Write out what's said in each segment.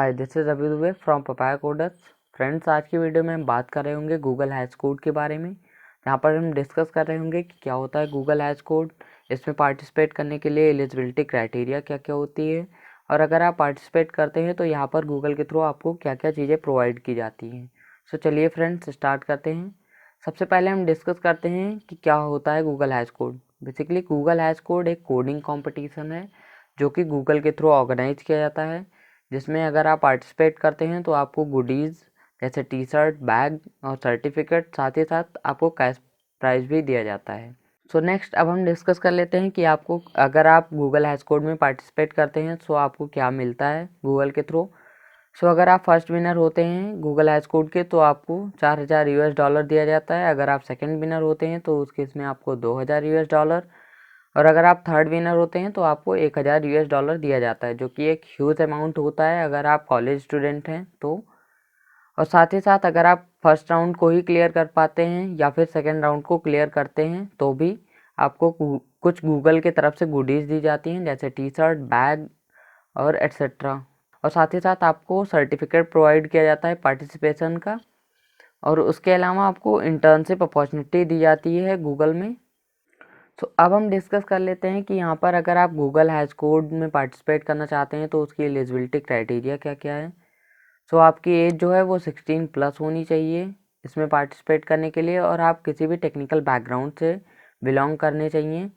Hi, this is अभी Dubey from papaya coders. Friends, आज की वीडियो में हम बात कर रहे होंगे गूगल हैश कोड के बारे में। यहाँ पर हम डिस्कस कर रहे होंगे कि क्या होता है गूगल हैश कोड, इसमें पार्टिसिपेट करने के लिए एलिजिबिलिटी क्राइटेरिया क्या क्या होती है, और अगर आप पार्टिसिपेट करते हैं तो यहाँ पर गूगल के थ्रू आपको क्या क्या चीज़ें प्रोवाइड की जाती हैं। सो चलिए फ्रेंड्स, स्टार्ट करते हैं। सबसे पहले हम डिस्कस करते हैं कि क्या होता है Google hash code. Basically Google hash code एक कोडिंग कॉम्पिटिशन है जो कि गूगल के थ्रू ऑर्गेनाइज किया जाता है, जिसमें अगर आप पार्टिसिपेट करते हैं तो आपको गुडीज़ जैसे टी शर्ट, बैग और सर्टिफिकेट, साथ ही साथ आपको कैश प्राइज़ भी दिया जाता है। सो नेक्स्ट अब हम डिस्कस कर लेते हैं कि आपको अगर आप गूगल हैश कोड में पार्टिसिपेट करते हैं तो आपको क्या मिलता है गूगल के थ्रू। सो अगर आप फर्स्ट विनर होते हैं गूगल हैश कोड के तो आपको $4000 दिया जाता है। अगर आप सेकंड विनर होते हैं तो उस केस में आपको $2000, और अगर आप थर्ड विनर होते हैं तो आपको $1000 दिया जाता है, जो कि एक ह्यूज अमाउंट होता है अगर आप कॉलेज स्टूडेंट हैं तो। और साथ ही साथ अगर आप फर्स्ट राउंड को ही क्लियर कर पाते हैं या फिर सेकेंड राउंड को क्लियर करते हैं तो भी आपको कुछ गूगल के तरफ से गुडीज़ दी जाती हैं, जैसे टी शर्ट, बैग और एट्सेट्रा। और साथ ही साथ आपको सर्टिफिकेट प्रोवाइड किया जाता है पार्टिसिपेशन का, और उसके अलावा आपको इंटर्नशिप अपॉर्चुनिटी दी जाती है गूगल में। तो अब हम डिस्कस कर लेते हैं कि यहाँ पर अगर आप गूगल हैश कोड में पार्टिसिपेट करना चाहते हैं तो उसकी एलिजिबिलिटी क्राइटेरिया क्या क्या है। सो आपकी एज जो है वो 16 प्लस होनी चाहिए इसमें पार्टिसिपेट करने के लिए, और आप किसी भी टेक्निकल बैकग्राउंड से बिलोंग करने चाहिए।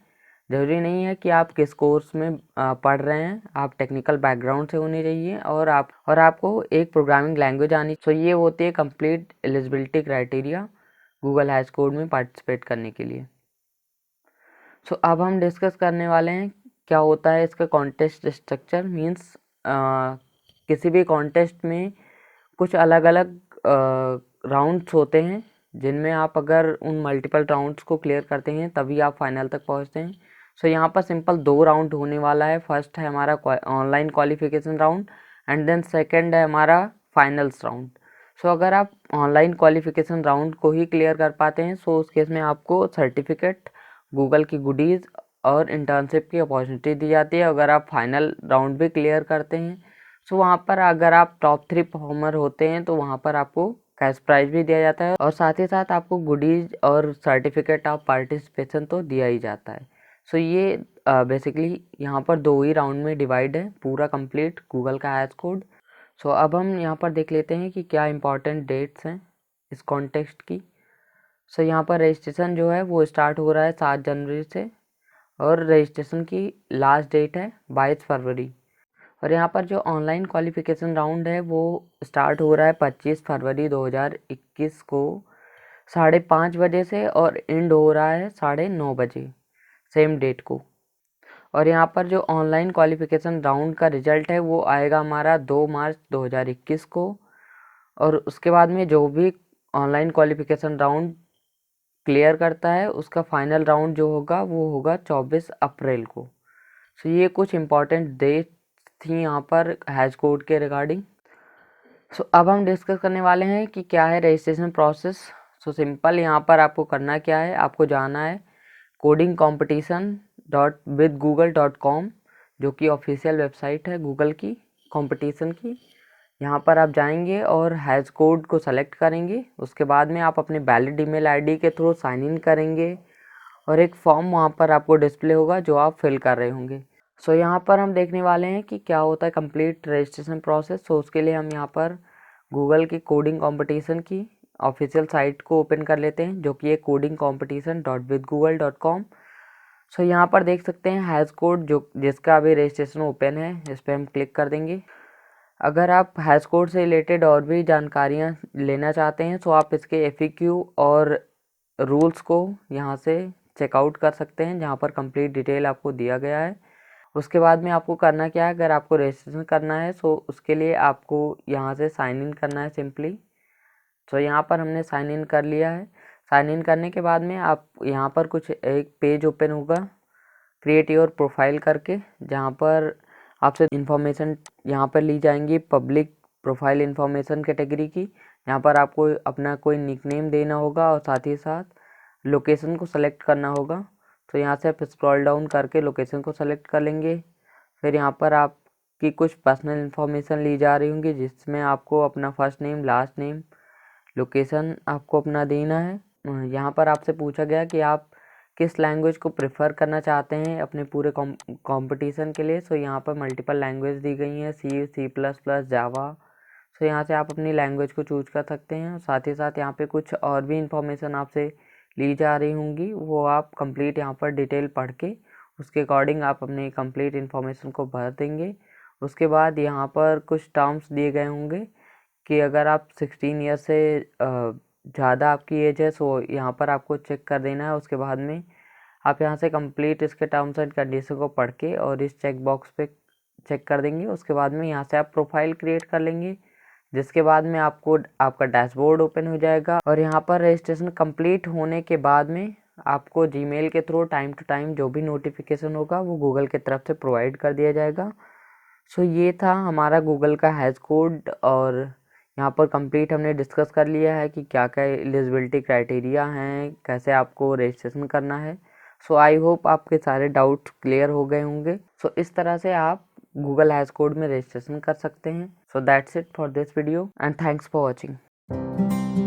ज़रूरी नहीं है कि आप किस कोर्स में पढ़ रहे हैं, आप टेक्निकल बैकग्राउंड से होने चाहिए, और आपको एक प्रोग्रामिंग लैंग्वेज आनी। सो ये होती है complete eligibility criteria Google hash code में पार्टिसिपेट करने के लिए। सो अब हम डिस्कस करने वाले हैं क्या होता है इसका कॉन्टेस्ट स्ट्रक्चर। मीन्स किसी भी कॉन्टेस्ट में कुछ अलग अलग राउंड्स होते हैं, जिनमें आप अगर उन मल्टीपल राउंड्स को क्लियर करते हैं तभी आप फाइनल तक पहुंचते हैं। सो यहाँ पर सिंपल 2 राउंड होने वाला है। फर्स्ट है हमारा online qualification round, and then second है हमारा फाइनल्स राउंड। सो अगर आप ऑनलाइन क्वालिफिकेशन राउंड को ही क्लियर कर पाते हैं सो उस केस में आपको सर्टिफिकेट, गूगल की गुडीज़ और इंटर्नशिप की अपॉर्चुनिटी दी जाती है। अगर आप फाइनल राउंड भी क्लियर करते हैं सो वहाँ पर अगर आप टॉप 3 परफॉर्मर होते हैं तो वहाँ पर आपको कैश प्राइज भी दिया जाता है, और साथ ही साथ आपको गुडीज और सर्टिफिकेट ऑफ पार्टिसिपेशन तो दिया ही जाता है। सो ये बेसिकली यहाँ पर 2 ही राउंड में डिवाइड है पूरा कंप्लीट गूगल का हैश कोड। सो अब हम यहाँ पर देख लेते हैं कि क्या इंपॉर्टेंट डेट्स हैं इस कॉन्टेक्स्ट की। सो यहाँ पर रजिस्ट्रेशन जो है वो स्टार्ट हो रहा है 7 जनवरी से, और रजिस्ट्रेशन की लास्ट डेट है 22 फरवरी। और यहाँ पर जो ऑनलाइन क्वालिफिकेशन राउंड है वो स्टार्ट हो रहा है 25 फरवरी 2021 को 5:30 बजे से, और एंड हो रहा है 9:30 बजे सेम डेट को। और यहाँ पर जो ऑनलाइन क्वालिफिकेशन राउंड का रिजल्ट है वो आएगा हमारा 2 मार्च 2021 को, और उसके बाद में जो भी ऑनलाइन क्वालिफिकेशन राउंड क्लियर करता है उसका फाइनल राउंड जो होगा वो होगा 24 अप्रैल को। सो ये कुछ इम्पॉर्टेंट डेट थी यहाँ पर हैश कोड के रिगार्डिंग। सो अब हम डिस्कस करने वाले हैं कि क्या है रजिस्ट्रेशन प्रोसेस। सो सिंपल यहाँ पर आपको करना क्या है, आपको जाना है codingcompetition.withgoogle.com, जो कि ऑफिशियल वेबसाइट है गूगल की कंपटीशन की। यहाँ पर आप जाएंगे और हैश कोड को सेलेक्ट करेंगे। उसके बाद में आप अपने वैलिड ईमेल आईडी के थ्रू साइन इन करेंगे, और एक फॉर्म वहाँ पर आपको डिस्प्ले होगा जो आप फिल कर रहे होंगे। सो यहाँ पर हम देखने वाले हैं कि क्या होता है कंप्लीट रजिस्ट्रेशन प्रोसेस। सो उसके लिए हम यहाँ पर गूगल की कोडिंग कंपटीशन की ऑफिशियल साइट को ओपन कर लेते हैं, जो कि है codingcompetition.withgoogle.com। सो यहाँ पर देख सकते हैं हैश कोड जो जिसका अभी रजिस्ट्रेशन ओपन है, इस पर हम क्लिक कर देंगे। अगर आप हैश कोड से रिलेटेड और भी जानकारियाँ लेना चाहते हैं तो आप इसके FAQ और रूल्स को यहाँ से चेकआउट कर सकते हैं, जहाँ पर कंप्लीट डिटेल आपको दिया गया है। उसके बाद में आपको करना क्या है, अगर आपको रजिस्ट्रेशन करना है सो उसके लिए आपको यहाँ से साइन इन करना है सिंपली। तो यहाँ पर हमने साइन इन कर लिया है। साइन इन करने के बाद में आप यहाँ पर कुछ एक पेज ओपन होगा क्रिएट योर प्रोफाइल करके, जहाँ पर आपसे इन्फॉर्मेशन यहाँ पर ली जाएंगी पब्लिक प्रोफाइल इन्फॉर्मेशन कैटेगरी की। यहाँ पर आपको अपना कोई निकनेम देना होगा, और साथ ही साथ लोकेशन को सेलेक्ट करना होगा। तो यहाँ से आप स्क्रॉल डाउन करके लोकेशन को सेलेक्ट कर लेंगे। फिर यहाँ पर आप की कुछ पर्सनल इन्फॉर्मेशन ली जा रही होंगी, जिसमें आपको अपना first name, last name, location आपको अपना देना है। यहाँ पर आपसे पूछा गया कि आप किस लैंग्वेज को प्रेफर करना चाहते हैं अपने पूरे कंपटीशन के लिए। सो यहाँ पर मल्टीपल लैंग्वेज दी गई हैं, C++, जावा। सो यहाँ से आप अपनी लैंग्वेज को चूज कर सकते हैं। साथ ही साथ यहाँ पे कुछ और भी इंफॉर्मेशन आपसे ली जा रही होंगी, वो आप कंप्लीट यहाँ पर डिटेल पढ़ के उसके अकॉर्डिंग आप अपनी कंप्लीट इन्फॉर्मेशन को भर देंगे। उसके बाद यहाँ पर कुछ टर्म्स दिए गए होंगे कि अगर आप 16 ईयर से ज़्यादा आपकी एज है, सो यहाँ पर आपको चेक कर देना है। उसके बाद में आप यहाँ से कंप्लीट इसके टर्म्स एंड कंडीशन को पढ़ के और इस चेक बॉक्स पे चेक कर देंगे। उसके बाद में यहाँ से आप प्रोफाइल क्रिएट कर लेंगे, जिसके बाद में आपको आपका डैशबोर्ड ओपन हो जाएगा। और यहाँ पर रजिस्ट्रेशन कंप्लीट होने के बाद में आपको जीमेल के थ्रू टाइम टू टाइम जो भी नोटिफिकेशन होगा वो गूगल की तरफ से प्रोवाइड कर दिया जाएगा। सो ये था हमारा गूगल का हैश कोड, और यहाँ पर कंप्लीट हमने डिस्कस कर लिया है कि क्या क्या एलिजिबिलिटी क्राइटेरिया हैं, कैसे आपको रजिस्ट्रेशन करना है। सो आई होप आपके सारे डाउट क्लियर हो गए होंगे। सो इस तरह से आप गूगल हैश कोड में रजिस्ट्रेशन कर सकते हैं। So that's it for this video and thanks for watching.